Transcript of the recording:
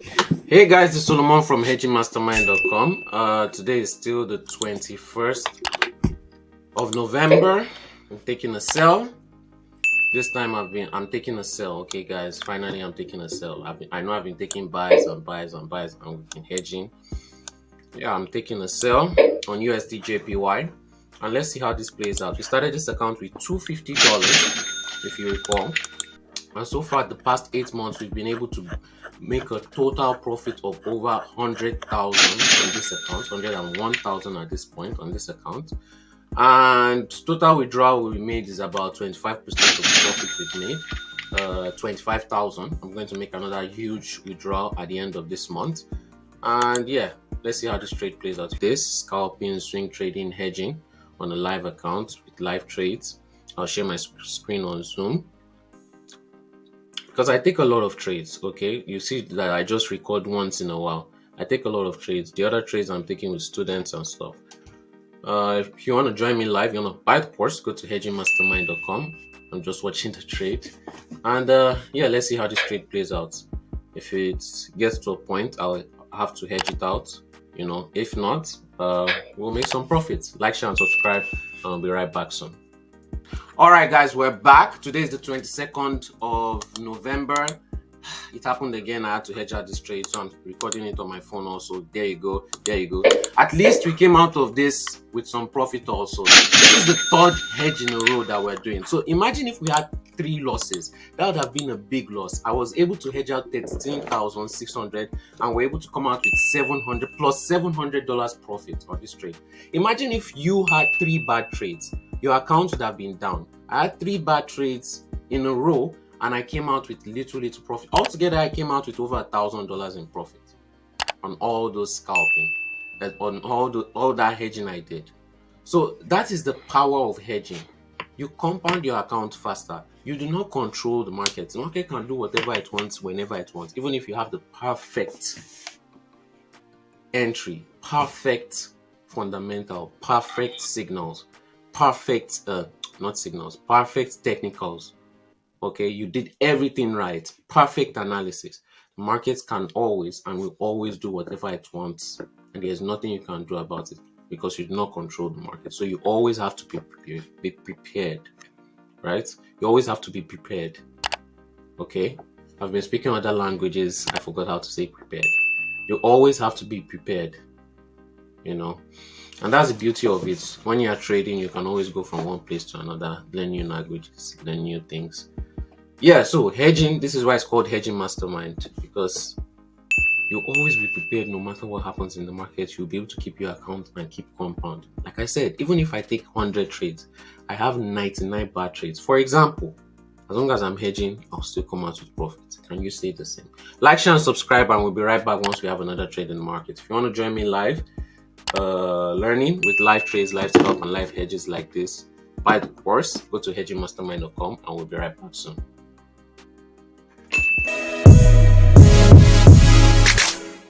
Hey guys, it's Solomon from hedgingmastermind.com. Today is still the 21st of November. I'm taking a sell. This time I'm taking a sell. Okay guys, finally I'm taking a sell. I know I've been taking buys and buys and buys and we've been hedging. Yeah, I'm taking a sell on usdjpy. And let's see how this plays out. We started this account with $250, if you recall. And so far, the past 8 months, we've been able to make a total profit of over 100,000 on this account, 101,000 at this point on this account. And total withdrawal we made is about 25% of the profit we've made, 25,000. I'm going to make another huge withdrawal at the end of this month. And yeah, let's see how this trade plays out. This scalping, swing trading, hedging on a live account with live trades. I'll share my screen on Zoom, because I take a lot of trades. Okay, you see that I just record once in a while. I take a lot of trades. The other trades I'm taking with students and stuff. If you want to join me live, you want to buy the course, go to hedgingmastermind.com. I'm just watching the trade, and yeah, let's see how this trade plays out. If it gets to a point, I'll have to hedge it out. If not, we'll make some profits. Like, share, and subscribe, and I'll be right back soon. All right, guys, we're back. Today is the 22nd of November. It happened again. I had to hedge out this trade, so I'm recording it on my phone also. There you go. There you go. At least we came out of this with some profit also. This is the third hedge in a row that we're doing. So imagine if we had 3 losses. That would have been a big loss. I was able to hedge out 13,600 and we're able to come out with 700 plus $700 profit on this trade. Imagine if you had 3 bad trades. Your account would have been down. I had 3 bad trades in a row and I came out with little profit. Altogether, I came out with over $1,000 in profit on all those scalping, on all that hedging I did. So that is the power of hedging. You compound your account faster. You do not control the market. The market can do whatever it wants, whenever it wants, even if you have the perfect entry, perfect fundamental, perfect signals, perfect not signals, perfect technicals. Okay, you did everything right, perfect analysis. The markets can always and will always do whatever it wants, and there's nothing you can do about it because you do not control the market. So you always have to be prepared, right? You always have to be prepared. Okay, I've been speaking other languages. I forgot how to say prepared. You always have to be prepared, and that's the beauty of it. When you are trading, you can always go from one place to another, learn new languages, learn new things. Yeah, so hedging, this is why it's called Hedging Mastermind, because you'll always be prepared. No matter what happens in the market, you'll be able to keep your account and keep compound. Like I said, even if I take 100 trades, I have 99 bad trades. For example, as long as I'm hedging, I'll still come out with profit. Can you say the same? Like, share, and subscribe, and we'll be right back once we have another trade in the market. If you want to join me live, learning with live trades, live scalp, and live hedges like this, buy the course, go to hedgingmastermind.com, and we'll be right back soon.